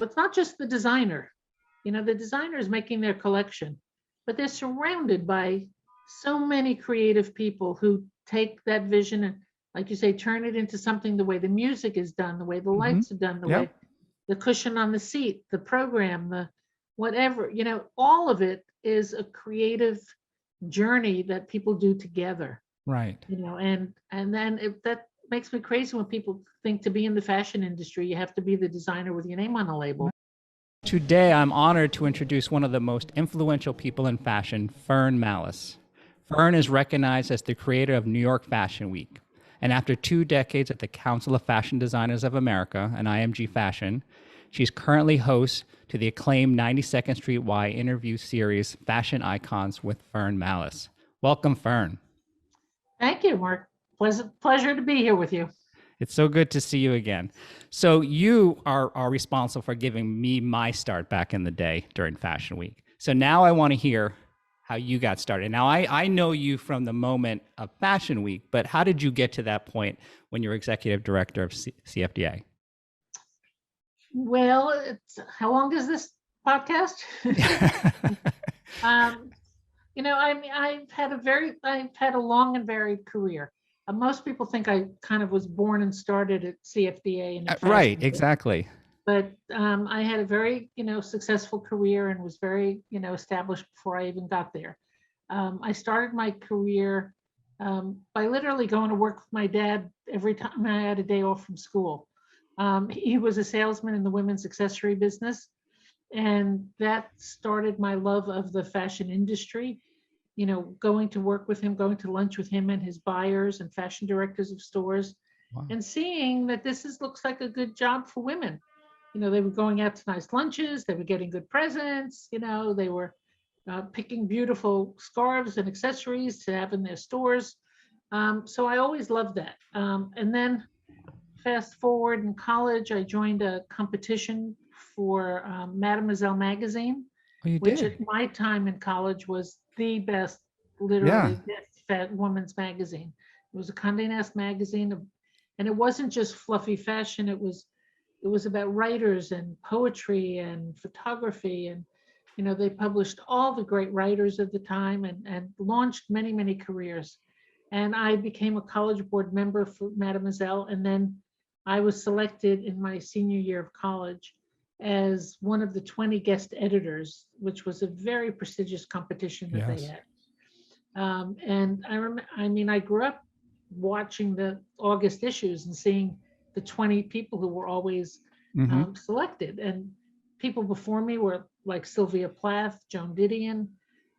it's not just the designer. The designer is making their collection, but they're surrounded by so many creative people who take that vision and, like you say, turn it into something the way the music is done, the way the lights are done, the way the cushion on the seat, the program, the whatever, all of it is a creative journey that people do together. Right. And then that makes me crazy when people think to be in the fashion industry, you have to be the designer with your name on a label. Today, I'm honored to introduce one of the most influential people in fashion, Fern Mallis. Fern is recognized as the creator of New York Fashion Week. And after 2 decades at the Council of Fashion Designers of America and IMG Fashion, she's currently host to the acclaimed 92nd Street Y interview series, Fashion Icons with Fern Mallis. Welcome, Fern. Thank you, Mark. Pleasure to be here with you. It's so good to see you again. So you are responsible for giving me my start back in the day during Fashion Week. So now I want to hear how you got started. Now, I know you from the moment of Fashion Week, but how did you get to that point when you were executive director of CFDA? Well, how long is this podcast? I've had a long and varied career. Most people think I kind of was born and started at CFDA. Right, exactly. But I had a very, successful career and was very, established before I even got there. I started my career by literally going to work with my dad every time I had a day off from school. He was a salesman in the women's accessory business, and that started my love of the fashion industry. Going to work with him, going to lunch with him and his buyers and fashion directors of stores, and seeing that looks like a good job for women. They were going out to nice lunches, they were getting good presents, they were picking beautiful scarves and accessories to have in their stores. So I always loved that. And then fast forward in college, I joined a competition for Mademoiselle Magazine, which at my time in college was the best, literally best women's magazine. It was a Condé Nast magazine, and it wasn't just fluffy fashion. It was about writers and poetry and photography, and they published all the great writers of the time and launched many, many careers. And I became a college board member for Mademoiselle, and then I was selected in my senior year of college as one of the 20 guest editors, which was a very prestigious competition that they had. And I grew up watching the August issues and seeing the 20 people who were always selected. And people before me were like Sylvia Plath, Joan Didion,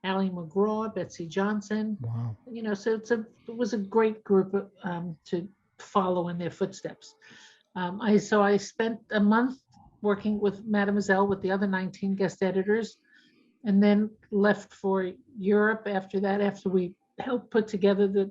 Ally McGraw, Betsy Johnson. Wow. So it was a great group to follow in their footsteps. I spent a month working with Mademoiselle with the other 19 guest editors, and then left for Europe after that, after we helped put together the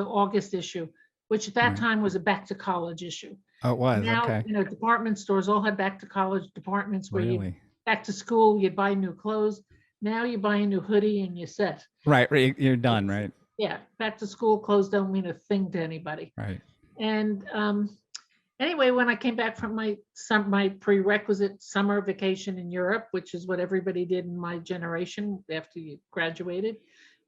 August issue, which at that time was a back to college issue. Oh, it was. Now, okay. Department stores all had back to college departments where you back to school, you'd buy new clothes. Now you buy a new hoodie and you're set. Right. You're done, right? Yeah. Back to school clothes don't mean a thing to anybody. Right. And anyway, when I came back from my prerequisite summer vacation in Europe, which is what everybody did in my generation after you graduated,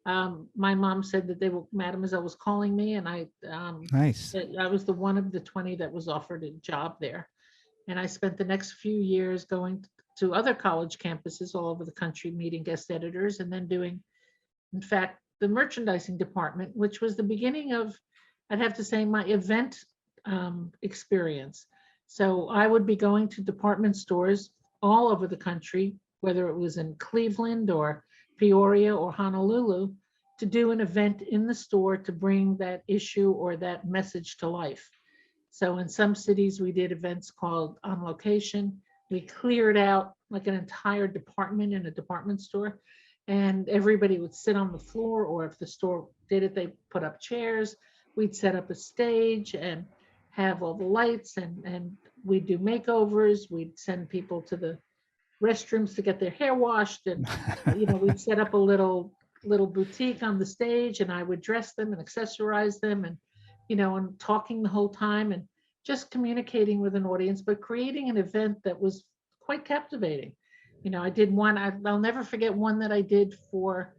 my mom said that Mademoiselle was calling me, and I was the one of the 20 that was offered a job there. And I spent the next few years going to other college campuses all over the country, meeting guest editors, and then doing, in fact, the merchandising department, which was the beginning of, I'd have to say, my event experience. So I would be going to department stores all over the country, whether it was in Cleveland or Peoria or Honolulu, to do an event in the store to bring that issue or that message to life. So in some cities, we did events called On Location. We cleared out like an entire department in a department store, and everybody would sit on the floor, or if the store did it, they put up chairs. We'd set up a stage and have all the lights, and we'd do makeovers. We'd send people to the restrooms to get their hair washed, and we'd set up a little boutique on the stage, and I would dress them and accessorize them, and and talking the whole time, and just communicating with an audience, but creating an event that was quite captivating. I did one, I'll never forget one that I did for,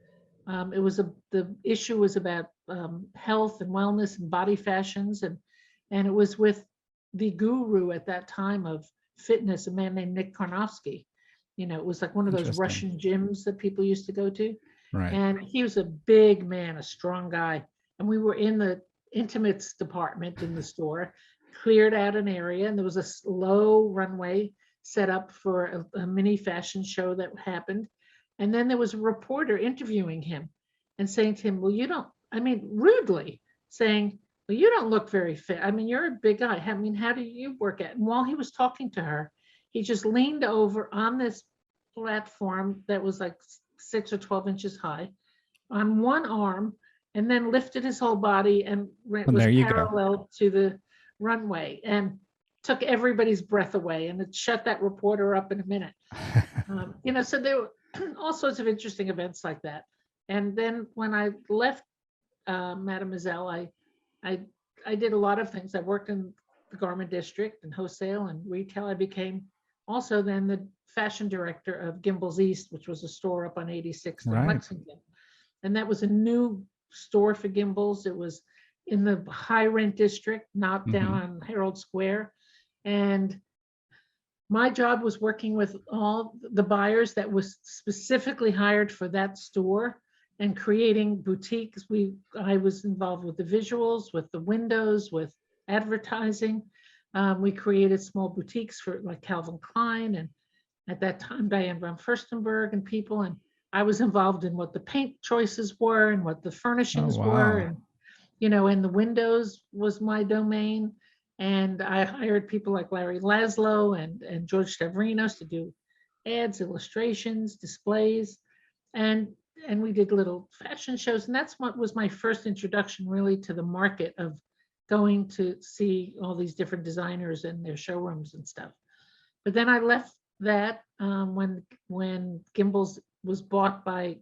the issue was about health and wellness and body fashions. And it was with the guru at that time of fitness, a man named Nick Karnofsky. It was like one of those Russian gyms that people used to go to. Right. And he was a big man, a strong guy. And we were in the intimates department in the store, cleared out an area, and there was a low runway set up for a mini fashion show that happened. And then there was a reporter interviewing him and saying to him, well, rudely saying, well, you don't look very fit. You're a big guy. How do you work at? And while he was talking to her, he just leaned over on this platform that was like 6 or 12 inches high on one arm, and then lifted his whole body and was parallel to the runway and took everybody's breath away, and it shut that reporter up in a minute. So there were all sorts of interesting events like that. And then when I left Mademoiselle, I did a lot of things. I worked in the garment district and wholesale and retail. I became also then the fashion director of Gimbels East, which was a store up on 86th in Lexington. And that was a new store for Gimbels. It was in the high rent district, not down on Herald Square. And my job was working with all the buyers that was specifically hired for that store and creating boutiques. I was involved with the visuals, with the windows, with advertising. We created small boutiques for like Calvin Klein and at that time Diane von Furstenberg and people. And I was involved in what the paint choices were and what the furnishings were. And, and the windows was my domain. And I hired people like Larry Laszlo and George Stavrinos to do ads, illustrations, displays, and we did little fashion shows. And that's what was my first introduction really to the market of going to see all these different designers in their showrooms and stuff. But then I left that when Gimbels was bought by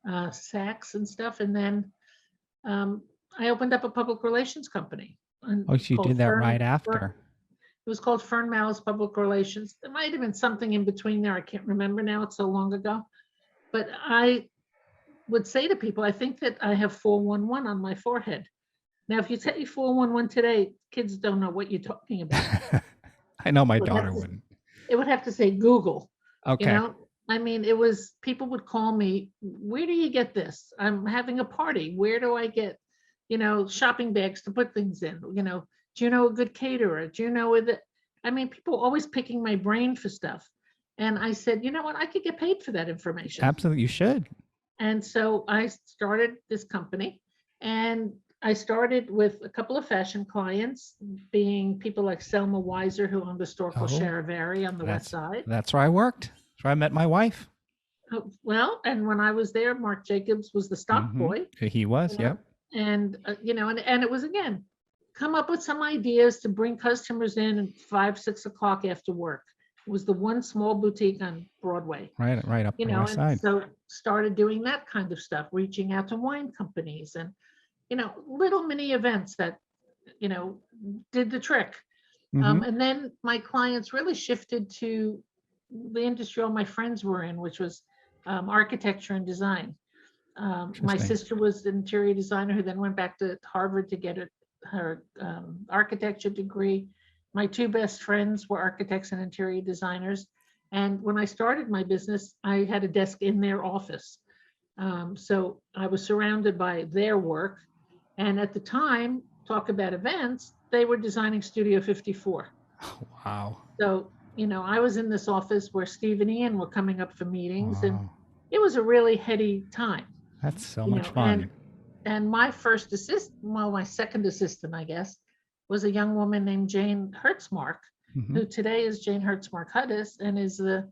Saks and stuff. And then I opened up a public relations company. Oh, she did that right after. It was called Fern Mallis Public Relations. There might have been something in between there. I can't remember now. It's so long ago. But I would say to people, I think that I have 411 on my forehead. Now, if you say 411 today, kids don't know what you're talking about. I know my daughter wouldn't. It would have to say Google. Okay. It was, people would call me, where do you get this? I'm having a party. Where do I get shopping bags to put things in, do you know a good caterer? Do you know people always picking my brain for stuff. And I said, you know what, I could get paid for that information. Absolutely, you should. And so I started this company, and I started with a couple of fashion clients, being people like Selma Weiser, who owned a store called Charivari on the West Side. That's where I worked. That's where I met my wife. Well, and when I was there, Mark Jacobs was the stock boy. He was, yep. And, and it was, again, come up with some ideas to bring customers in at 5, 6 o'clock after work. It was the one small boutique on Broadway. Right up the West Side. So started doing that kind of stuff, reaching out to wine companies and, little mini events that, did the trick. And then my clients really shifted to the industry all my friends were in, which was architecture and design. My sister was an interior designer who then went back to Harvard to get her architecture degree. My 2 best friends were architects and interior designers. And when I started my business, I had a desk in their office. So I was surrounded by their work. And at the time, talk about events, they were designing Studio 54. Oh, wow. So, I was in this office where Steve and Ian were coming up for meetings, and it was a really heady time. That's so much fun. And my my second assistant, I guess, was a young woman named Jane Hertzmark, who today is Jane Hertzmark Hudis and is the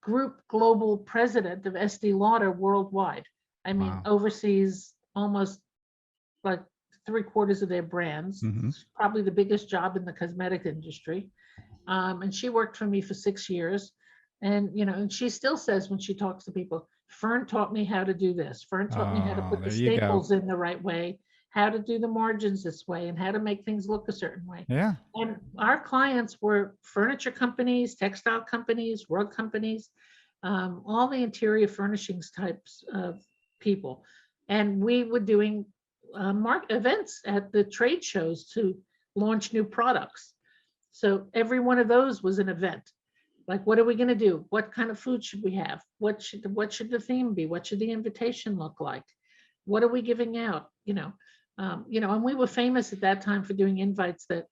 group global president of Estee Lauder worldwide. Oversees almost like 3/4 of their brands. It's probably the biggest job in the cosmetic industry. And she worked for me for 6 years. And, and she still says when she talks to people, Fern taught me how to do this. Fern taught me how to put the staples in the right way, how to do the margins this way and how to make things look a certain way. Yeah. And our clients were furniture companies, textile companies, rug companies, all the interior furnishings types of people. And we were doing events at the trade shows to launch new products. So every one of those was an event. Like, what are we going to do? What kind of food should we have? What should the theme be? What should the invitation look like? What are we giving out? And we were famous at that time for doing invites that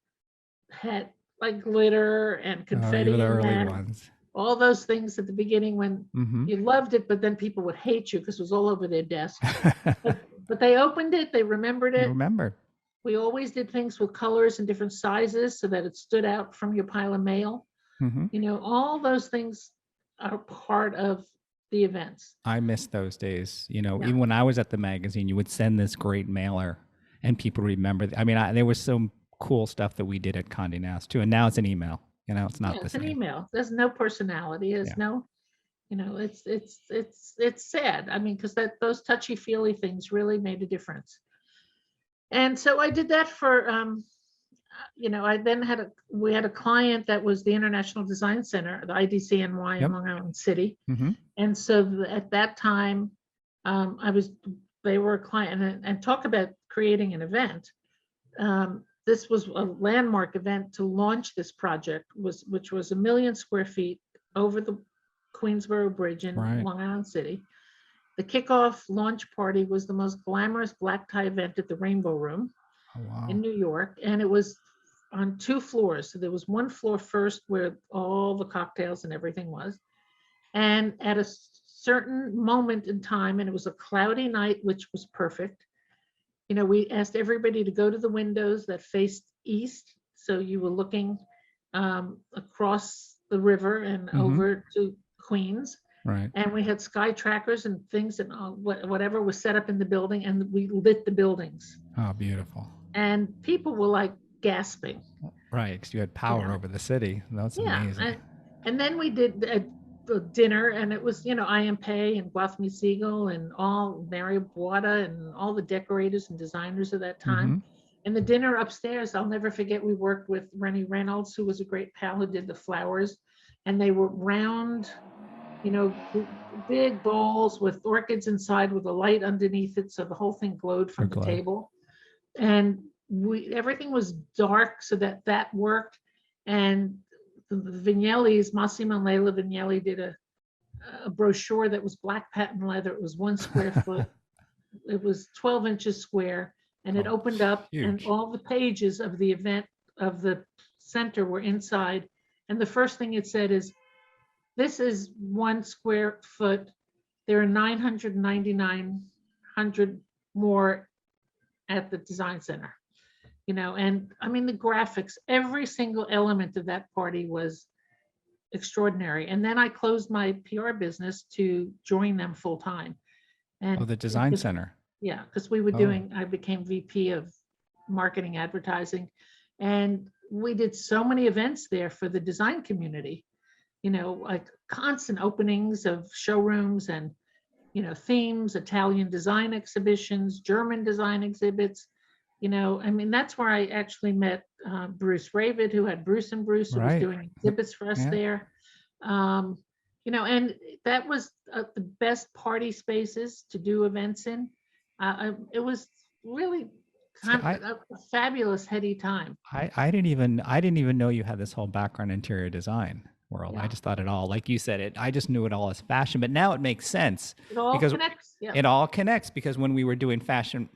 had like glitter and confetti, you were the and early then ones. all those things at the beginning when Mhm. you loved it, but then people would hate you because it was all over their desk. But they opened it, they remembered You it. remember. We always did things with colors and different sizes so that it stood out from your pile of mail. Mhm. All those things are part of the events. I miss those days. Yeah. Even when I was at the magazine, you would send this great mailer and people remember. I mean, there was some cool stuff that we did at Condé Nast too. And now it's an email. It's not the It's same. an email. There's no personality. There's no, it's sad. I mean, because those touchy-feely things really made a difference. And so I did that for I then we had a client that was the International Design Center, the IDC NY in Long Island City. Mm-hmm. And so at that time, they were a client, and talk about creating an event. This was a landmark event to launch this project, which was 1 million square feet over the Queensboro Bridge in Long Island City. The kickoff launch party was the most glamorous black tie event at the Rainbow Room in New York. And it was on 2 floors. So there was one floor first where all the cocktails and everything was. And at a certain moment in time, and it was a cloudy night, which was perfect, we asked everybody to go to the windows that faced east. So you were looking across the river and over to Queens. Right. And we had sky trackers and things and whatever was set up in the building, and we lit the buildings. Oh, beautiful. And people were like gasping. Right, because you had power over the city. That's amazing. And then we did a dinner, and it was, I.M. Pei and Guathmy Siegel and all Mary Boada and all the decorators and designers of that time. And the dinner upstairs, I'll never forget, we worked with Rennie Reynolds, who was a great pal who did the flowers. And they were round, big bowls with orchids inside with a light underneath it. So the whole thing glowed from the table. And everything was dark so that worked. And the Vignellis, Massimo and Leila Vignelli did a brochure that was black patent leather. It was 1 square foot. It was 12 inches square, and it opened up, and all the pages of the event of the center were inside. And the first thing it said is, this is 1 square foot. There are 999 more at the design center. And I mean, the graphics, every single element of that party was extraordinary. And then I closed my PR business to join them full time. And the design center. Yeah, because we were I became VP of marketing advertising, and we did so many events there for the design community, like constant openings of showrooms and, themes, Italian design exhibitions, German design exhibits. I mean, that's where I actually met Bruce Ravid, who had Bruce and Bruce, who was doing exhibits for us there. And that was the best party spaces to do events in. It was really a fabulous, heady time. I didn't even know you had this whole background in interior design world. Yeah. I just thought it all, like you said, I just knew it all as fashion, but now it makes sense. It all connects. Yeah. It all connects, because when we were doing fashion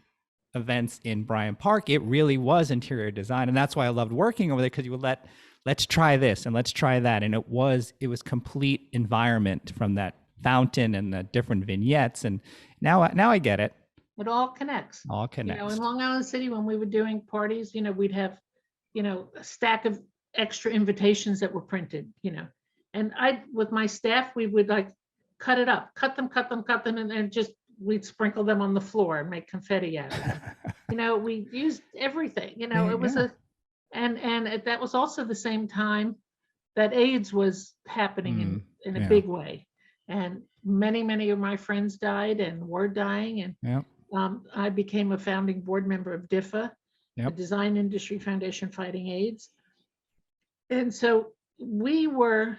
events in Bryant Park, it really was interior design. And that's why I loved working over there, because you would let's try this and let's try that. And it was complete environment, from that fountain and the different vignettes. And now I get it. It all connects. All connects. In Long Island City, when we were doing parties, we'd have, a stack of extra invitations that were printed, and with my staff, we would like cut them, and just, we'd sprinkle them on the floor and make confetti out of them. We used everything, it was and that was also the same time that AIDS was happening in a big way. And many of my friends died and were dying. And I became a founding board member of DIFFA, the Yep. Design Industry Foundation Fighting AIDS. And so we were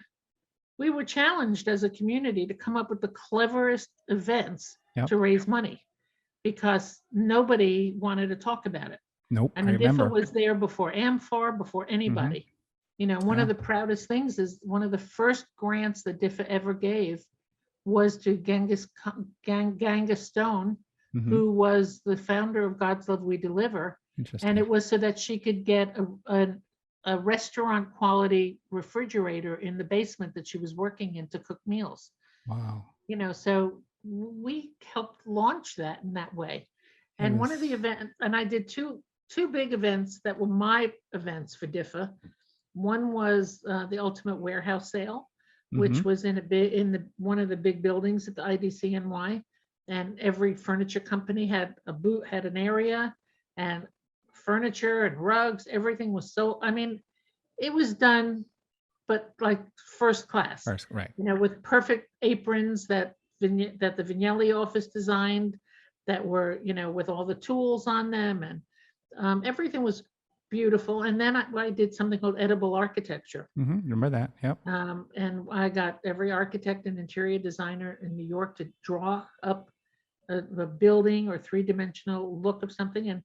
challenged as a community to come up with the cleverest events Yep. to raise money because nobody wanted to talk about it. Nope. I I mean, remember. DIFFA was there before AmFAR, before anybody. You know, one Yeah. of the proudest things is one of the first grants that DIFFA ever gave was to Genghis Stone, Mhm. who was the founder of God's Love We Deliver. Interesting. And it was so that she could get a restaurant quality refrigerator in the basement that she was working in to cook meals. Wow. You know, so we helped launch that in that way. It And one of was- the events, and I did two big events that were my events for DIFFA. One was the Ultimate Warehouse Sale, which Mhm. was in one of the big buildings at the IDC NY, and every furniture company had a booth, had an area, and furniture and rugs, everything was so, I mean, it was done, but like first class, First, right. you know, with perfect aprons that the Vignelli office designed, that were, you know, with all the tools on them, and everything was beautiful. And then I did something called edible architecture. Remember that? Yep. And I got every architect and interior designer in New York to draw up a building or three-dimensional look of something.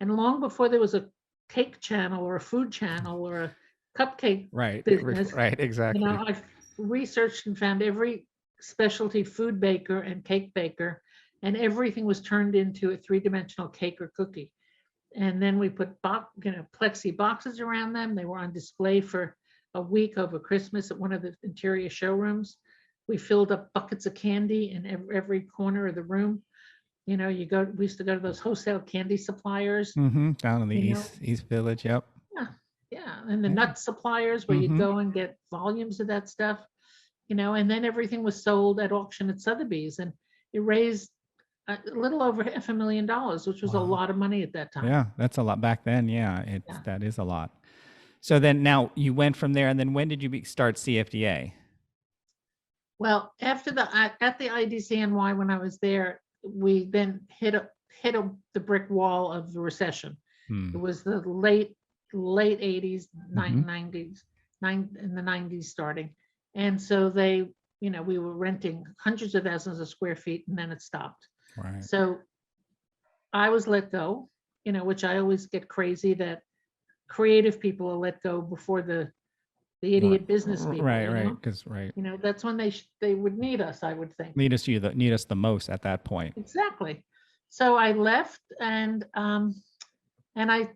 And long before there was a cake channel or a food channel or a cupcake Right. business, Right. Exactly. you know, I researched and found every specialty food baker and cake baker, and everything was turned into a three-dimensional cake or cookie. And then we put plexi boxes around them. They were on display for a week over Christmas at one of the interior showrooms. We filled up buckets of candy in every corner of the room. You know, we used to go to those wholesale candy suppliers. Down in the You know. East Village. Yep. Yeah, and the Yeah. nut suppliers where you'd go and get volumes of that stuff, you know, and then everything was sold at auction at Sotheby's, and it raised a little over $500,000, which was a Wow. lot of money at that time. Yeah, that's a lot back then. Yeah, Yeah. that is a lot. So then now you went from there, and then when did you start CFDA? Well, after at the IDC NY, when I was there, we then hit the brick wall of the recession. It was the late 80s, 90s, in the 90s starting. And so we were renting hundreds of thousands of square feet, and then it stopped. Right. So I was let go, you know, which I always get crazy that creative people are let go before the idiot business people. Right. you Right. know? Because You know, that's when they would need us, I would think. need us the most at that point. Exactly. So I left, and I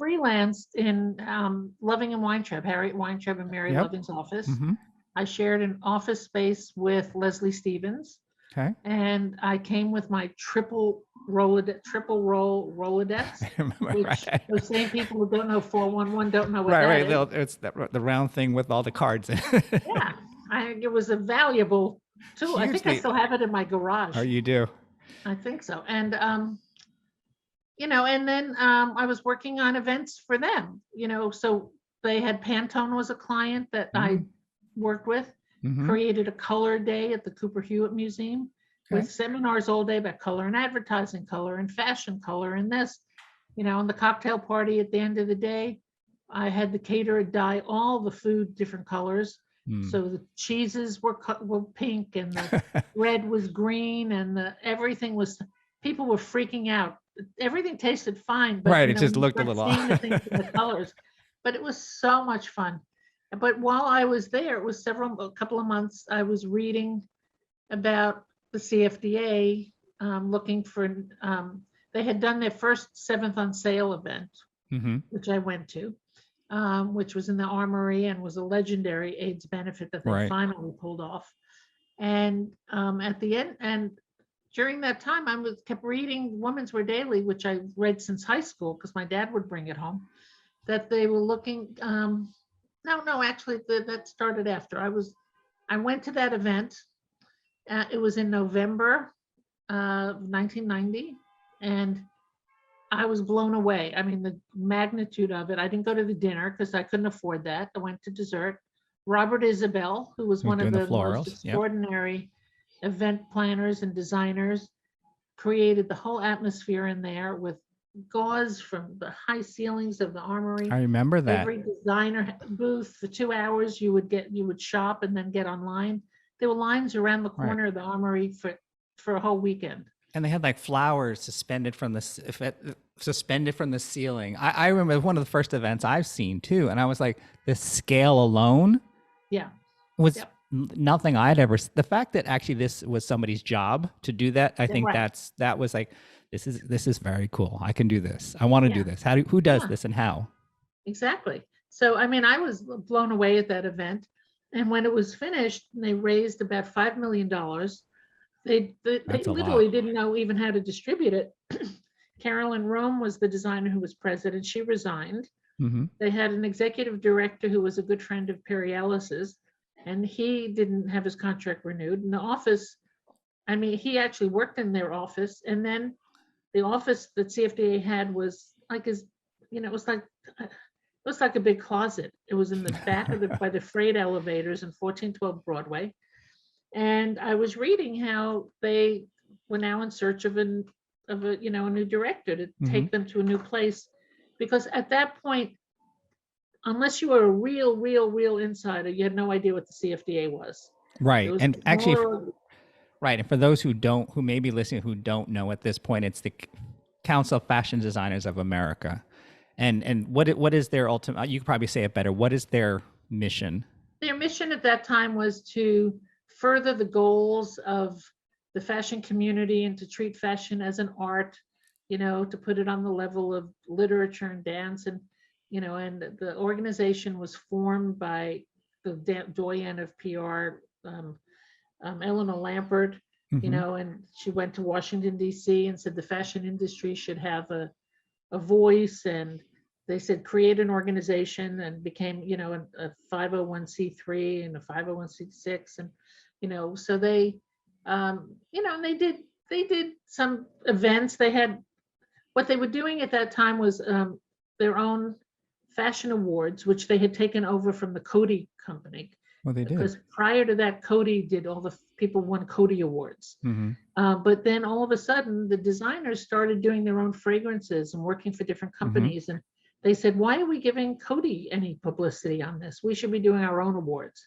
freelanced in Loving and Weintraub, Harriet Weintraub and Mary Yep. Loving's office. Mhm. I shared an office space with Leslie Stevens, Okay. and I came with my triple roll Rolodex, I remember. which Right. those same people who don't know 411 don't know what Right. that Right. It's the round thing with all the cards in. is. Yeah, it was a valuable tool. I think I Hugely. still have it in my garage. Oh, you do. I think so. And you know, and then I was working on events for them, you know, so they had Pantone was a client that I worked with, created a color day at the Cooper Hewitt Museum with seminars all day about color and advertising, color and fashion, color and this, you know, and the cocktail party at the end of the day, I had the caterer dye all the food different colors. So the cheeses were pink, and the red was green, and everything was, people were freaking out. Everything tasted fine, but Right, you it just you looked a start little seeing the things in the colors. But it was so much fun. But while I was there, it was a couple of months, I was reading about the CFDA, looking for, they had done their first 7th on Sale event, which I went to, which was in the Armory and was a legendary AIDS benefit that they Right. finally pulled off. And at the end, and during that time, I kept reading Women's Wear Daily, which I read since high school because my dad would bring it home, that they were looking, actually that started after. I went to that event. It was in November of 1990, and I was blown away. I mean, the magnitude of it. I didn't go to the dinner because I couldn't afford that. I went to dessert. Robert Isabel, who was one of doing the the most florals, yep. extraordinary event planners and designers, created the whole atmosphere in there with gauze from the high ceilings of the Armory. I remember that. Every designer booth for 2 hours, you would shop and then get online. There were lines around the corner of the Armory for a whole weekend. And they had like flowers suspended from the ceiling. I remember one of the first events I've seen too, and I was like, the scale alone, was nothing I'd ever. The fact that actually this was somebody's job to do that, I think that was like, this is very cool. I can do this. I want to do this. Who does this and how? Exactly. So I mean, I was blown away at that event, and when it was finished, they raised about $5 million. They literally didn't know even how to distribute it. Carolyn Rome was the designer who was president. She resigned. Mm-hmm. They had an executive director who was a good friend of Perry Ellis's, and he didn't have his contract renewed. In the office, I mean, he actually worked in their office, and then the office that CFDA had was like it was like a big closet. It was in the back of by the freight elevators in 1412 Broadway. And I was reading how they were now in search of a new director to take them to a new place, because at that point, unless you were a real insider, you had no idea what the CFDA was. Right. And actually, right. And for those who may be listening, who don't know at this point, it's the Council of Fashion Designers of America. And what is their ultimate, you could probably say it better, what is their mission? Their mission at that time was to further the goals of the fashion community and to treat fashion as an art, to put it on the level of literature and dance. And, and the organization was formed by the doyen of PR, Eleanor Lampert, and she went to Washington, D.C. and said the fashion industry should have a voice. And they said, create an organization, and became, a 501c3 and a 501c6. And, so they, and they did some events. They had, what they were doing at that time was their own fashion awards, which they had taken over from the Coty company. Well, they did. Because prior to that, Coty did all the people won Coty awards. But then all of a sudden, the designers started doing their own fragrances and working for different companies. And they said, why are we giving Coty any publicity on this? We should be doing our own awards.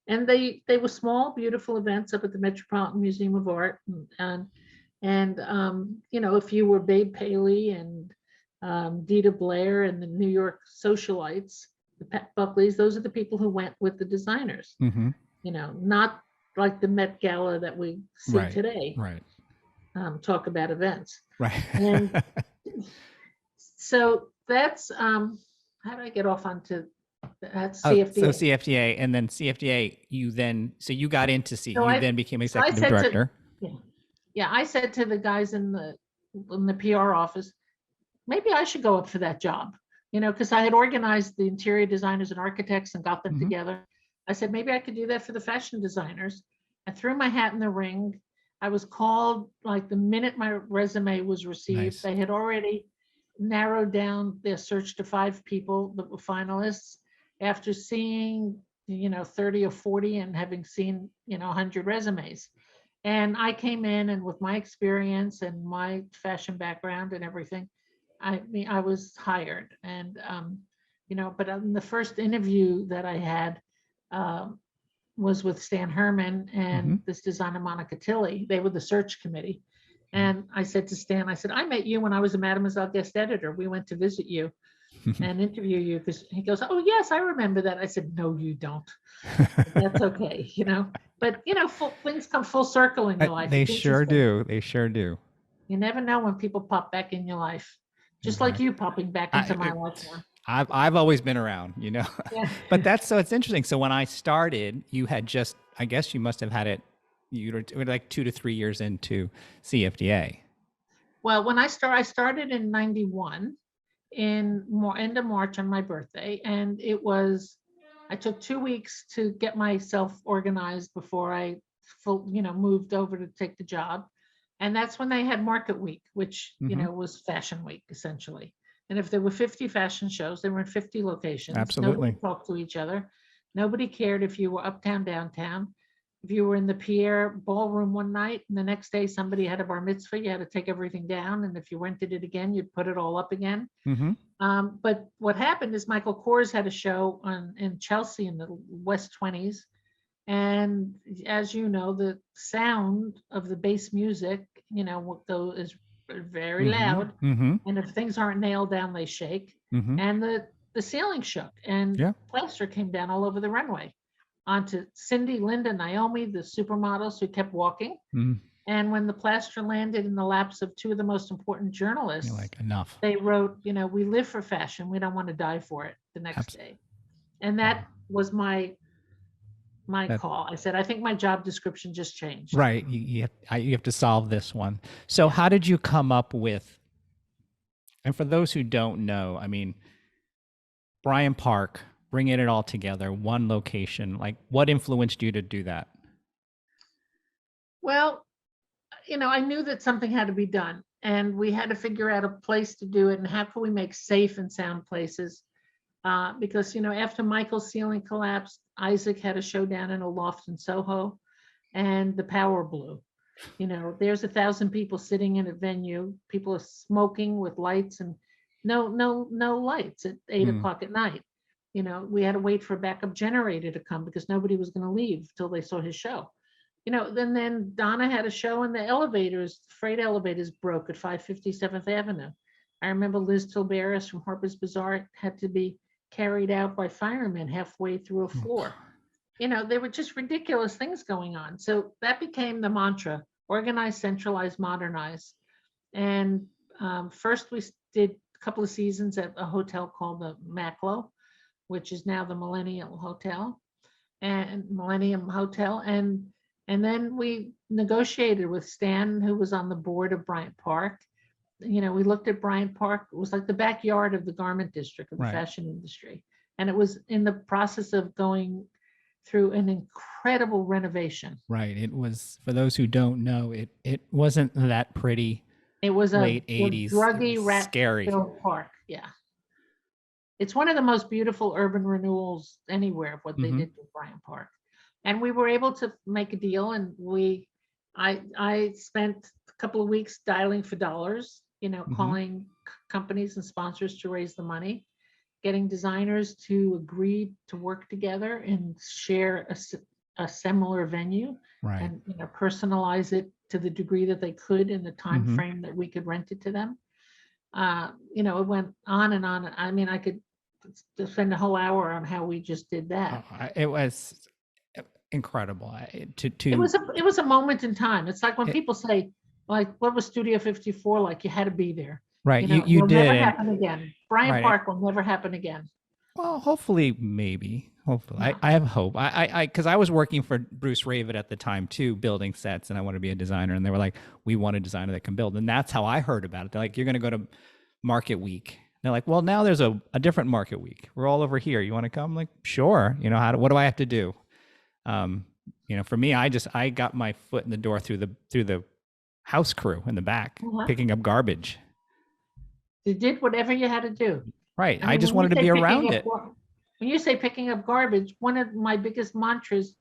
And they were small, beautiful events up at the Metropolitan Museum of Art. And if you were Babe Paley and Dita Blair and the New York socialites, the Pat Buckleys, those are the people who went with the designers. Not like the Met Gala that we see today. Right. Talk about events. Right. And so that's how do I get off onto that's CFDA. So CFDA, and then CFDA, you got into then became executive director. I said to the guys in the PR office, maybe I should go up for that job. Because I had organized the interior designers and architects and got them together. I said, maybe I could do that for the fashion designers. I threw my hat in the ring. I was called like the minute my resume was received. Nice. They had already narrowed down their search to 5 people that were finalists after seeing, 30 or 40 and having seen, 100 resumes. And I came in, and with my experience and my fashion background and everything, I was hired. And, but in the first interview that I had was with Stan Herman and this designer, Monica Tilley. They were the search committee. And I said to Stan, I met you when I was a Mademoiselle guest editor. We went to visit you and interview you, because he goes, oh, yes, I remember that. I said, no, you don't. That's okay, But, things come full circle in your life. They sure do. They sure do. You never know when people pop back in your life. Just like you popping back into my life now. I've always been around, Yeah. But it's interesting. So when I started, you had I guess you must have had it, you were like 2 to 3 years into CFDA. Well, when I started in 91, end of March on my birthday. And I took 2 weeks to get myself organized before I moved over to take the job. And that's when they had Market Week, which, was Fashion Week, essentially. And if there were 50 fashion shows, they were in 50 locations. Absolutely. Nobody talked to each other. Nobody cared if you were uptown, downtown. if you were in the Pierre ballroom one night and the next day somebody had a bar mitzvah, you had to take everything down. And if you rented it again, you'd put it all up again. Mm-hmm. But what happened is Michael Kors had a show in Chelsea in the West 20s. And as you know, the sound of the bass music, though is very loud. Mm-hmm. And if things aren't nailed down, they shake. Mm-hmm. And the ceiling shook and plaster came down all over the runway onto Cindy, Linda, Naomi, the supermodels who kept walking. Mm-hmm. And when the plaster landed in the laps of two of the most important journalists, You're like, enough. They wrote, we live for fashion. We don't want to die for it the next day. And that was my call. I said, I think my job description just changed. Right. You have to solve this one. So how did you come up with, and for those who don't know, I mean, Bryant Park, bringing it all together, one location, like what influenced you to do that? Well, I knew that something had to be done and we had to figure out a place to do it and how can we make safe and sound places. Because, after Michael's ceiling collapsed, Isaac had a show down in a loft in Soho and the power blew. There's 1,000 people sitting in a venue. People are smoking with lights and no lights at 8 o'clock at night. We had to wait for a backup generator to come because nobody was going to leave till they saw his show. Then Donna had a show and the freight elevators broke at 557th Avenue. I remember Liz Tilberis from Harper's Bazaar had to be carried out by firemen halfway through a floor. There were just ridiculous things going on. So that became the mantra: organize, centralize, modernize. And first we did a couple of seasons at a hotel called the Macklow, which is now the Millennium Hotel. And then we negotiated with Stan, who was on the board of Bryant Park. We looked at Bryant Park. It was like the backyard of the garment district of the fashion industry. And it was in the process of going through an incredible renovation. Right. It was, for those who don't know, it wasn't that pretty. It was late a 80s. druggy, Scary park. Yeah. It's one of the most beautiful urban renewals anywhere of what they did with Bryant Park. And we were able to make a deal, and I spent a couple of weeks dialing for dollars, calling companies and sponsors to raise the money, getting designers to agree to work together and share a similar venue, and personalize it to the degree that they could in the time frame that we could rent it to them. It went on and on. I mean, I could spend a whole hour on how we just did that. It was incredible. It was a moment in time. It's like when people say, like, what was Studio 54 like? You had to be there. Right. You did. Never happen again. Bryant Park will never happen again. Well, hopefully, maybe. Hopefully. No. I have hope. Because I was working for Bruce Ravid at the time too, building sets, and I wanted to be a designer. And they were like, we want a designer that can build. And that's how I heard about it. They're like, you're going to go to Market Week. They're like, well, now there's a different Market Week. We're all over here. You want to come? I'm like, sure. What do I have to do? For me, I got my foot in the door through the house crew in the back, picking up garbage. You did whatever you had to do. Right. I just wanted to be around it. When you say picking up garbage, one of my biggest mantras,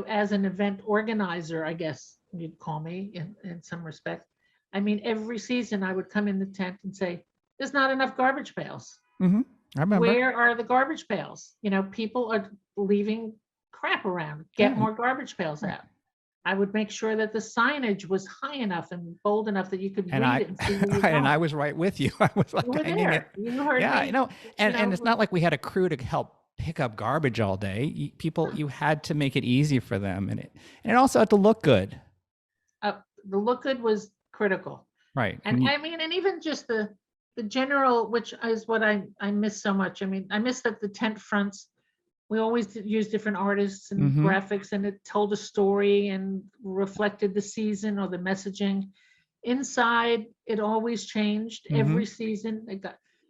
as an event organizer, I guess you'd call me in some respect. I mean, every season I would come in the tent and say, there's not enough garbage pails. I remember. Where are the garbage pails? People are leaving crap around. Get more garbage pails out. I would make sure that the signage was high enough and bold enough that you could read it and see where you're going. And I was right with you. I was like, you were there. You heard me. And it's not like we had a crew to help pick up garbage all day. You had to make it easy for them, and it also had to look good. The look good was critical. Right. And and even just the general, which is what I miss so much. I mean, I miss that the tent fronts, we always use different artists and graphics, and it told a story and reflected the season or the messaging. Inside, it always changed every season.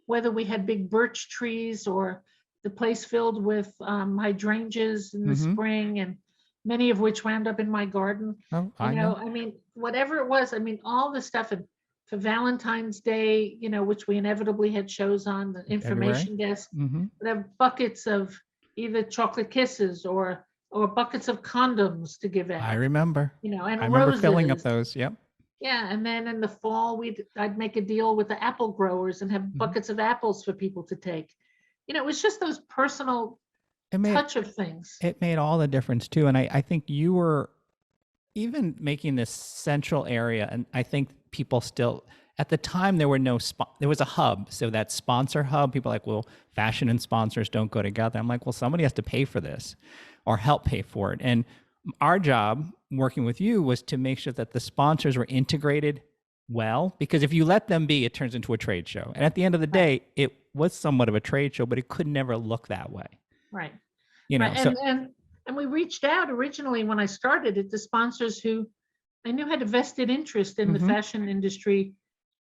Whether we had big birch trees or the place filled with hydrangeas in the spring, and many of which wound up in my garden. I mean, whatever it was, all the stuff. And for Valentine's Day, which we inevitably had shows on, the information desk would have buckets of either chocolate kisses or or buckets of condoms to give out. I remember. And I remember filling up roses. those. Yep. Yeah, and then in the fall, I'd make a deal with the apple growers and have buckets of apples for people to take. It was just those personal touch of things. It made all the difference too. And I think you were even making this central area, and I think people still, at the time, there was a hub. So that sponsor hub, people are like, well, fashion and sponsors don't go together. I'm like, well, somebody has to pay for this or help pay for it. And our job working with you was to make sure that the sponsors were integrated well, because if you let them be, it turns into a trade show. And at the end of the day, it was somewhat of a trade show, but it could never look that way. Right. So, and we reached out originally when I started it to sponsors who I knew had a vested interest in the fashion industry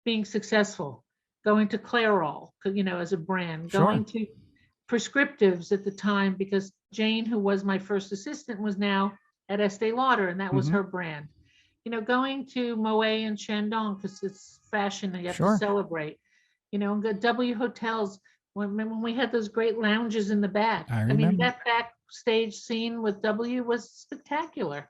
being successful, going to Clairol, as a brand, going to Prescriptives at the time, because Jane, who was my first assistant, was now at Estee Lauder, and that was her brand. Going to Moet and Chandon, because it's fashion and you have to celebrate. And the W hotels, when we had those great lounges in the back. I mean, that backstage scene with W was spectacular.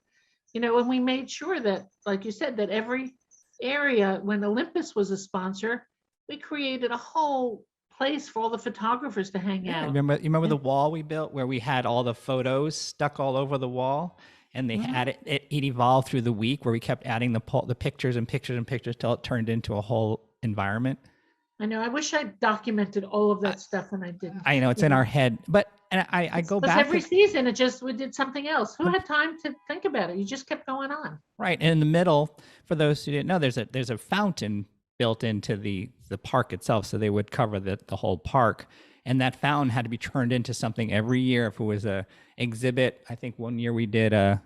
And we made sure that, like you said, that every area, when Olympus was a sponsor, we created a whole place for all the photographers to hang out. You remember the wall we built where we had all the photos stuck all over the wall, and they had it evolved through the week where we kept adding the pictures and pictures and pictures till it turned into a whole environment. I know. I wish I documented all of that stuff, and I didn't. I know it's in our head, but I go back every season. We did something else. Who had time to think about it? You just kept going on. Right, and in the middle, for those who didn't know, there's a fountain built into the park itself, so they would cover the whole park, and that fountain had to be turned into something every year. If it was a exhibit, I think one year we did At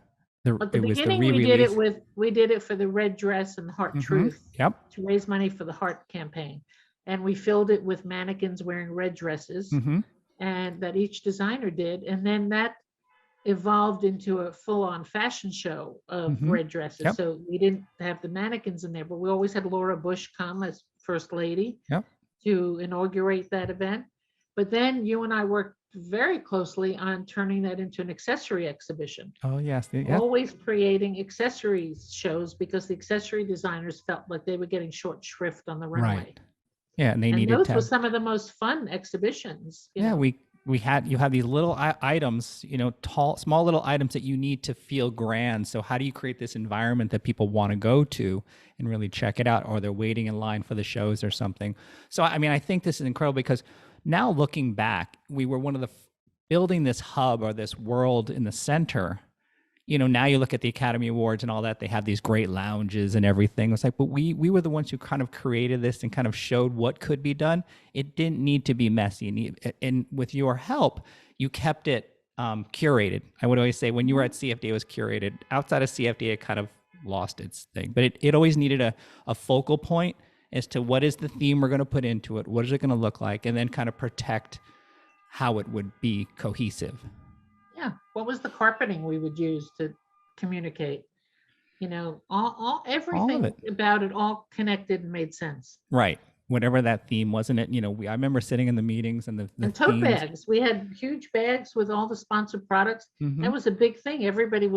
the beginning, we did it for the red dress and the Heart Truth. Yep. To raise money for the Heart campaign. And we filled it with mannequins wearing red dresses, and that each designer did. And then that evolved into a full-on fashion show of red dresses. Yep. So we didn't have the mannequins in there, but we always had Laura Bush come as First Lady to inaugurate that event. But then you and I worked very closely on turning that into an accessory exhibition. Oh, yes. Always creating accessories shows, because the accessory designers felt like they were getting short shrift on the runway. Right. Yeah, and needed those were some of the most fun exhibitions. You have these little items, small little items that you need to feel grand. So how do you create this environment that people want to go to and really check it out, or they're waiting in line for the shows or something? So, I mean, I think this is incredible, because now looking back, we were one of the building this hub or this world in the center. Now you look at the Academy Awards and all that, they have these great lounges and everything. It's like, but we were the ones who kind of created this and kind of showed what could be done. It didn't need to be messy. And with your help, you kept it curated. I would always say when you were at CFDA, it was curated. Outside of CFDA, it kind of lost its thing. But it always needed a focal point as to what is the theme we're going to put into it, what is it going to look like, and then kind of protect how it would be cohesive. Yeah. What was the carpeting we would use to communicate? Everything about it all connected and made sense. Right. Whatever that theme, wasn't it? I remember sitting in the meetings and the tote themes. bags. We had huge bags with all the sponsored products. That was a big thing. Everybody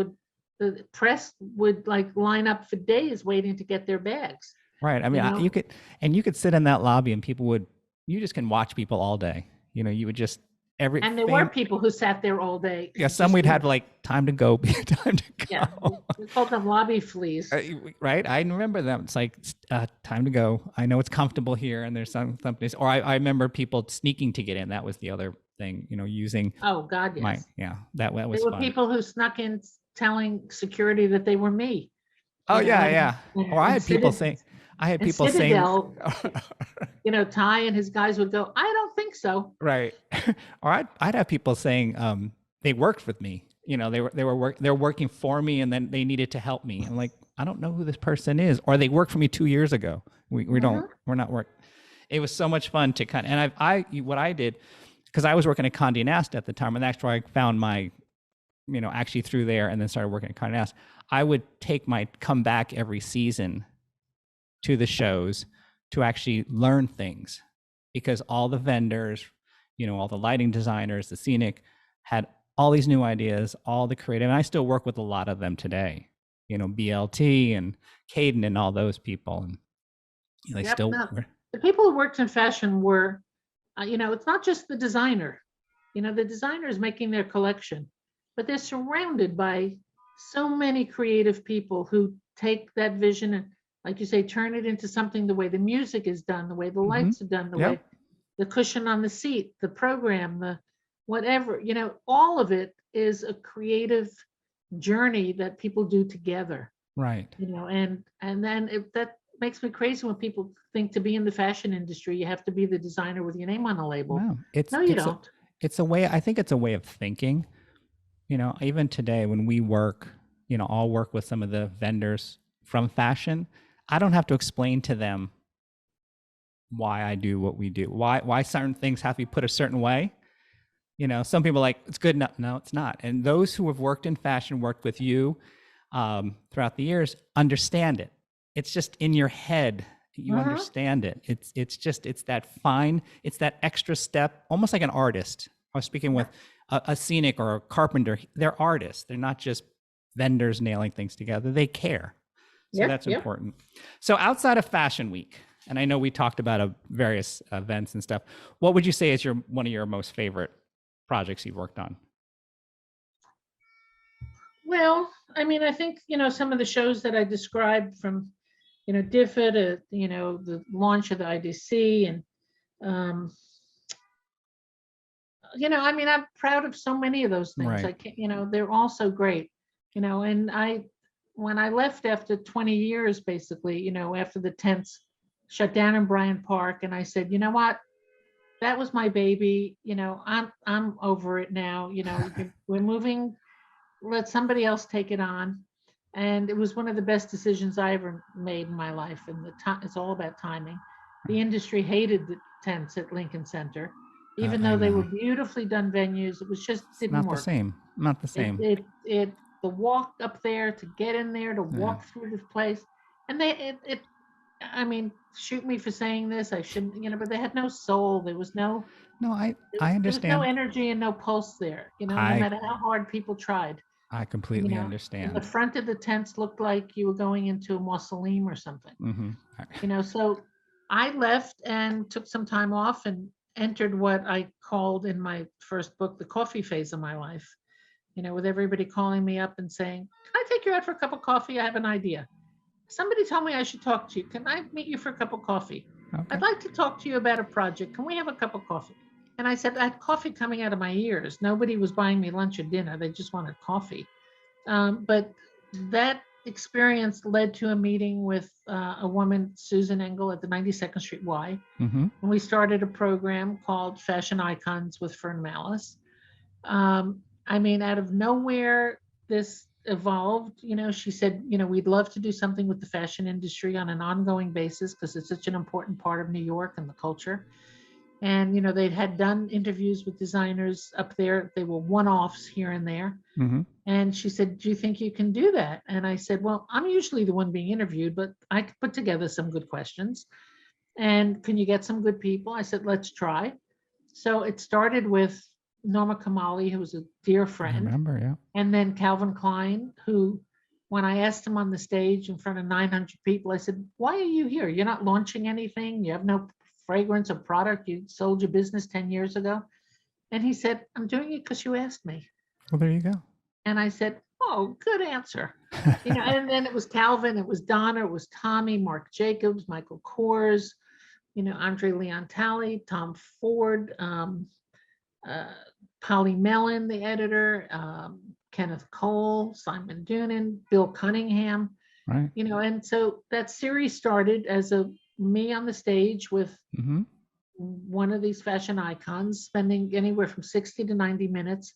the press would line up for days waiting to get their bags. Right. I mean, you could sit in that lobby and you just can watch people all day. You would just. And there were people who sat there all day. Yeah, some we'd have time to go, time to go. Yeah, we called them lobby fleas. Right, I remember them. It's like time to go. I know it's comfortable here, and there's some companies. Or I remember people sneaking to get in. That was the other thing, using. Oh God, yes. That was. There were fun. people who snuck in telling security that they were me. Oh yeah. Or I had people saying. Citadel, Ty and his guys would go, I don't think so. Right. Or I'd have people saying they worked with me. They're working for me, and then they needed to help me. I'm like, I don't know who this person is, or they worked for me 2 years ago. We're not work. It was so much fun to what I did, because I was working at Condé Nast at the time, and that's where I found my, actually through there, and then started working at Condé Nast. I would come back every season to the shows to actually learn things, because all the vendors, all the lighting designers, the scenic had all these new ideas, all the creative, and I still work with a lot of them today, BLT and Caden and all those people. And they Yep. still, No, the people who worked in fashion were, it's not just the designer. The designer is making their collection, but they're surrounded by so many creative people who take that vision and, like you say, turn it into something the way the music is done, the way the lights are done, the way the cushion on the seat, the program, the whatever, all of it is a creative journey that people do together. Right. And then that makes me crazy when people think to be in the fashion industry, you have to be the designer with your name on a label. No, No, you don't. It's a way, I think it's a way of thinking. Even today when we work, I'll work with some of the vendors from fashion. I don't have to explain to them why I do what we do, why certain things have to be put a certain way. Some people are like, it's good enough. No, it's not. And those who have worked in fashion, worked with you throughout the years, understand it. It's just in your head. You understand it. It's that fine, it's that extra step, almost like an artist. I was speaking with a scenic or a carpenter. They're artists. They're not just vendors nailing things together. They care. So that's important. So outside of Fashion Week, and I know we talked about various events and stuff, what would you say is one of your most favorite projects you've worked on? Well, I think, some of the shows that I described from, DIFFA to, the launch of the IDC and, I'm proud of so many of those things. Right. I can't, they're all so great, and when I left after 20 years, basically, after the tents shut down in Bryant Park, and I said, you know what, that was my baby, I'm over it now, we're moving, let somebody else take it on. And it was one of the best decisions I ever made in my life. And it's all about timing. The industry hated the tents at Lincoln Center, even though they were beautifully done venues. It was just didn't work. Not the same. Not the same. The walk up there, to get in there, to walk through this place, and shoot me for saying this. I shouldn't, but they had no soul. There was no. No, I understand. There was no energy and no pulse there. No matter how hard people tried. I completely understand. And the front of the tents looked like you were going into a mausoleum or something. Mm-hmm. So I left and took some time off and entered what I called in my first book, the coffee phase of my life, with everybody calling me up and saying, can I take you out for a cup of coffee? I have an idea. Somebody told me I should talk to you. Can I meet you for a cup of coffee? Okay. I'd like to talk to you about a project. Can we have a cup of coffee? And I said, I had coffee coming out of my ears. Nobody was buying me lunch or dinner. They just wanted coffee. But that experience led to a meeting with a woman, Susan Engel, at the 92nd Street Y. Mm-hmm. And we started a program called Fashion Icons with Fern Mallis. Out of nowhere, this evolved. She said, we'd love to do something with the fashion industry on an ongoing basis because it's such an important part of New York and the culture. And, they had done interviews with designers up there. They were one-offs here and there. Mm-hmm. And she said, do you think you can do that? And I said, well, I'm usually the one being interviewed, but I could put together some good questions. And can you get some good people? I said, let's try. So it started with Norma Kamali, who was a dear friend. I remember, yeah. And then Calvin Klein, who, when I asked him on the stage in front of 900 people, I said, why are you here? You're not launching anything. You have no fragrance or product. You sold your business 10 years ago. And he said, I'm doing it because you asked me. Well, there you go. And I said, oh, good answer. And then it was Calvin, it was Donna, it was Tommy, Mark Jacobs, Michael Kors, Andre Leon Talley, Tom Ford, Polly Mellon, the editor, Kenneth Cole, Simon Doonan, Bill Cunningham. Right. And so that series started as me on the stage with one of these fashion icons, spending anywhere from 60 to 90 minutes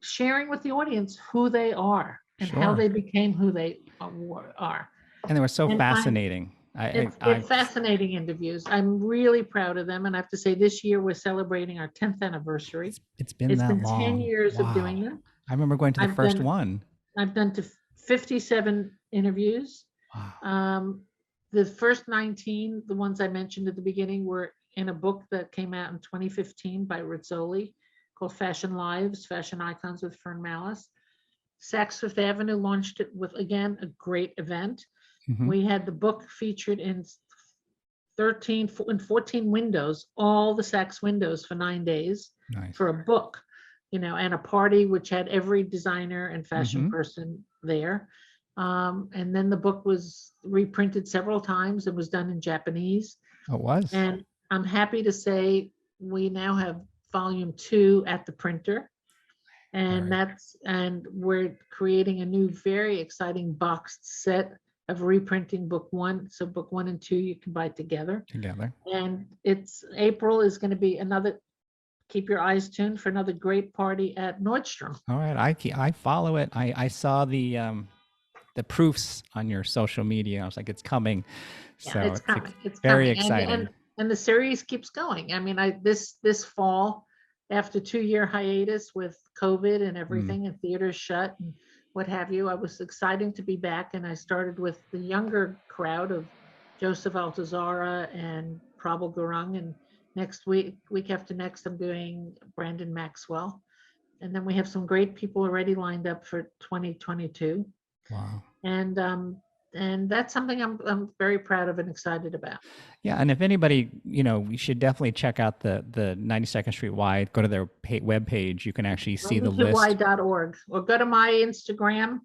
sharing with the audience who they are and how they became who they are. And they were so fascinating. They're fascinating interviews. I'm really proud of them. And I have to say, this year we're celebrating our 10th anniversary. It's been that long. 10 years of doing them. I remember going to the first one. I've done to 57 interviews. Wow. The first 19, the ones I mentioned at the beginning, were in a book that came out in 2015 by Rizzoli called Fashion Lives, Fashion Icons with Fern Mallis. Saks Fifth Avenue launched it with, again, a great event. Mhm. We had the book featured in 14 windows, all the Saks windows for 9 days Nice. for a book, and a party which had every designer and fashion Mhm. person there. And then the book was reprinted several times and was done in Japanese. Oh, it was. And I'm happy to say we now have volume 2 at the printer. And Very and we're creating a new, very exciting boxed set of reprinting book 1. So book 1 and 2 you can buy together. together. And April is going to be another, keep your eyes tuned for another great party at Nordstrom. All right, I follow it. I saw the proofs on your social media. I was like, it's coming. Yeah, So it's coming. It's very coming. exciting. And the series keeps going. I mean, this fall, after 2-year hiatus with COVID and everything, and theaters shut and what have you, I was excited to be back. And I started with the younger crowd of Joseph Altazara and Prabal Gurung. And next week after next, I'm doing Brandon Maxwell. And then we have some great people already lined up for 2022. Wow. And that's something I'm very proud of and excited about. Yeah, and if anybody, we should definitely check out the 92nd Street Y. Go to their web page. You can actually see the list. Y.org, or go to my Instagram.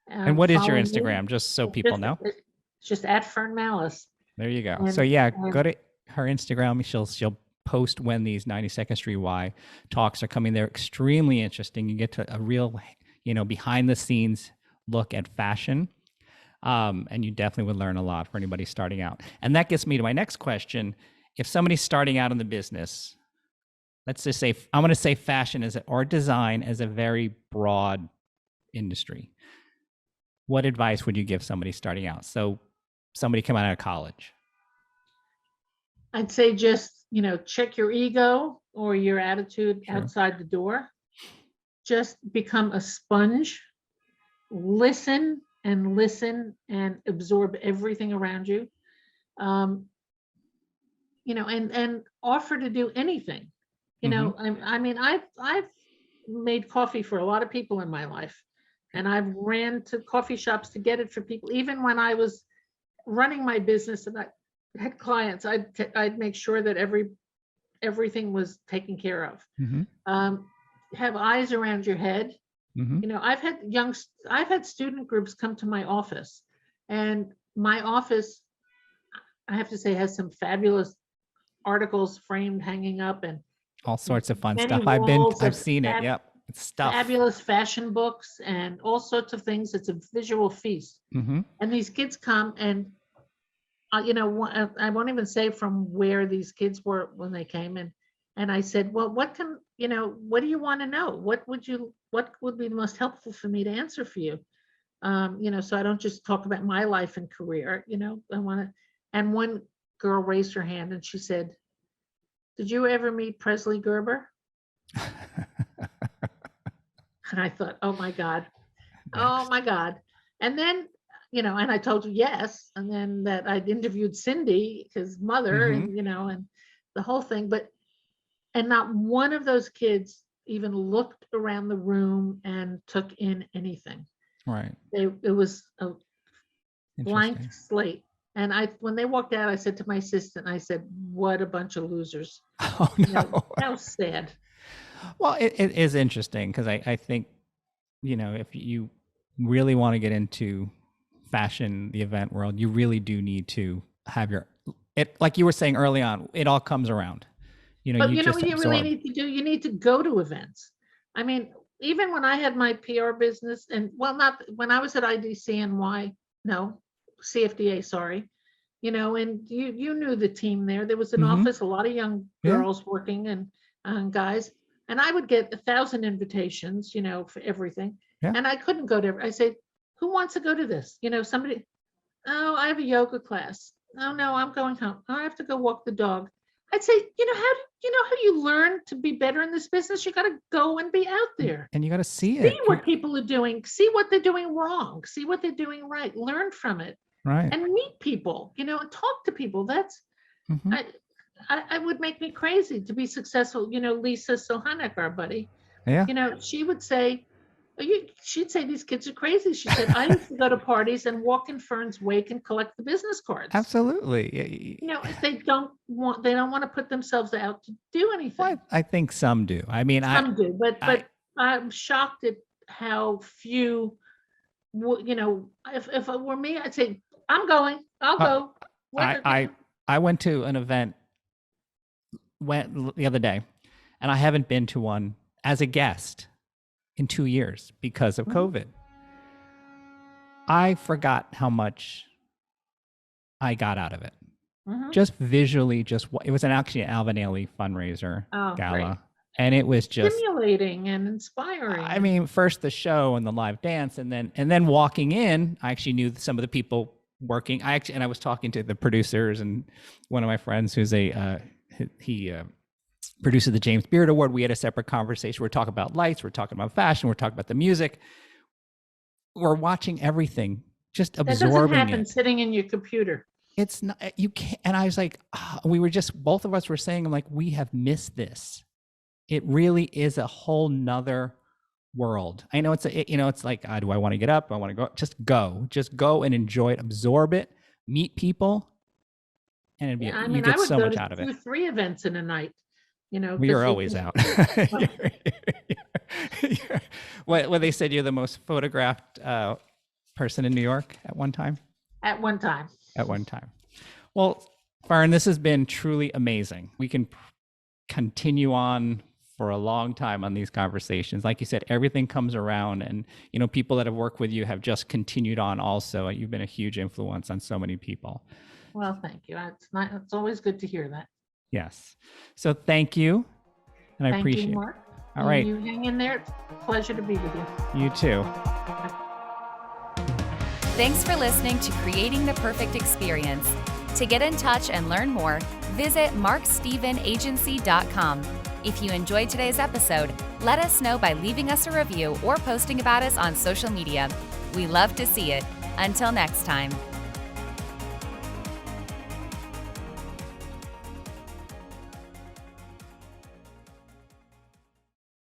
And what is your follow me. Instagram, just so people know? It's just at Fern Mallis. There you go. And- So yeah, and- go to her Instagram. She'll post when these 92nd Street Y talks are coming. They're extremely interesting. You get to a real, behind the scenes look at fashion. And you definitely would learn a lot for anybody starting out. And that gets me to my next question. If somebody's starting out in the business, let's just say, I'm going to say fashion or design as a very broad industry. What advice would you give somebody starting out? So somebody coming out of college. I'd say just, check your ego or your attitude Sure. outside the door. Just become a sponge. Listen and absorb everything around you. And offer to do anything. I mean, I've made coffee for a lot of people in my life, and I've ran to coffee shops to get it for people. Even when I was running my business and I had clients, I'd make sure that everything was taken care of. Have eyes around your head. I've had student groups come to my office, and my office, I have to say, has some fabulous articles framed, hanging up, and all sorts of fun many stuff. walls I've of seen it. Yep. It's stuff. fabulous fashion books and all sorts of things. It's a visual feast. And these kids come and, I won't even say from where these kids were when they came in. And I said, well, what do you want to know? What would be the most helpful for me to answer for you? So I don't just talk about my life and career, I want to. And one girl raised her hand and she said, did you ever meet Presley Gerber? And I thought, oh my God. Oh my God. And then, and I told you yes. And then that I'd interviewed Cindy, his mother, and, and the whole thing. And not one of those kids even looked around the room and took in anything. Right. It was a blank slate. And when they walked out, I said to my assistant, I said, what a bunch of losers. Oh, no. How sad. Well, it is interesting because I think, if you really want to get into fashion, the event world, you really do need to have like you were saying early on, it all comes around. But you know what you really need to do? You need to go to events. I mean, even when I had my PR business, and not when I was at IDC NY, no, CFDA, sorry, and you knew the team there. There was an office, a lot of young girls working and guys, and I would get 1,000 invitations, for everything. Yeah. And I couldn't go to. I said, who wants to go to this? Somebody. Oh, I have a yoga class. Oh no, I'm going home. Oh, I have to go walk the dog. I'd say, how you learn to be better in this business? You got to go and be out there. And you got to see it. See what people are doing. See what they're doing wrong. See what they're doing right. Learn from it. Right. And meet people, and talk to people. That's, I would make me crazy to be successful. Lisa Sohanek, our buddy, Yeah. she would say, she'd say, these kids are crazy. She said, I used to go to parties and walk in Fern's wake and collect the business cards. Absolutely. They don't want to put themselves out to do anything. Well, I think some do. I mean, some do, but I'm shocked at how few, if it were me, I'd say, I'm going, I'll go. I went to an event the other day, and I haven't been to one as a guest in 2 years because of COVID. I forgot how much I got out of it. Just visually, it was actually an Alvin Ailey fundraiser gala. Great. And it was just stimulating and inspiring. I mean, first the show and the live dance, and then walking in, I actually knew some of the people working. I was talking to the producers, and one of my friends who's he produces the James Beard Award. We had a separate conversation. We're talking about lights. We're talking about fashion. We're talking about the music. We're watching everything, just absorbing it. That doesn't happen sitting in your computer. It's not, you can't. And I was like, both of us were saying, I'm like, we have missed this. It really is a whole nother world. I know it's like, do I want to get up? Do I want to go? Just go and enjoy it, absorb it, meet people. And you get so much out of it. I would go to 2-3 events in a night. We are always out. What they said, you're the most photographed person in New York at one time? At one time. Well, Fern, this has been truly amazing. We can continue on for a long time on these conversations. Like you said, everything comes around, and people that have worked with you have just continued on also. You've been a huge influence on so many people. Well, thank you. It's always good to hear that. Yes. So thank you. And I appreciate it. Mark. All right. You hang in there. It's a pleasure to be with you. You too. Thanks for listening to Creating the Perfect Experience. To get in touch and learn more, visit markstevenagency.com. If you enjoyed today's episode, let us know by leaving us a review or posting about us on social media. We love to see it. Until next time.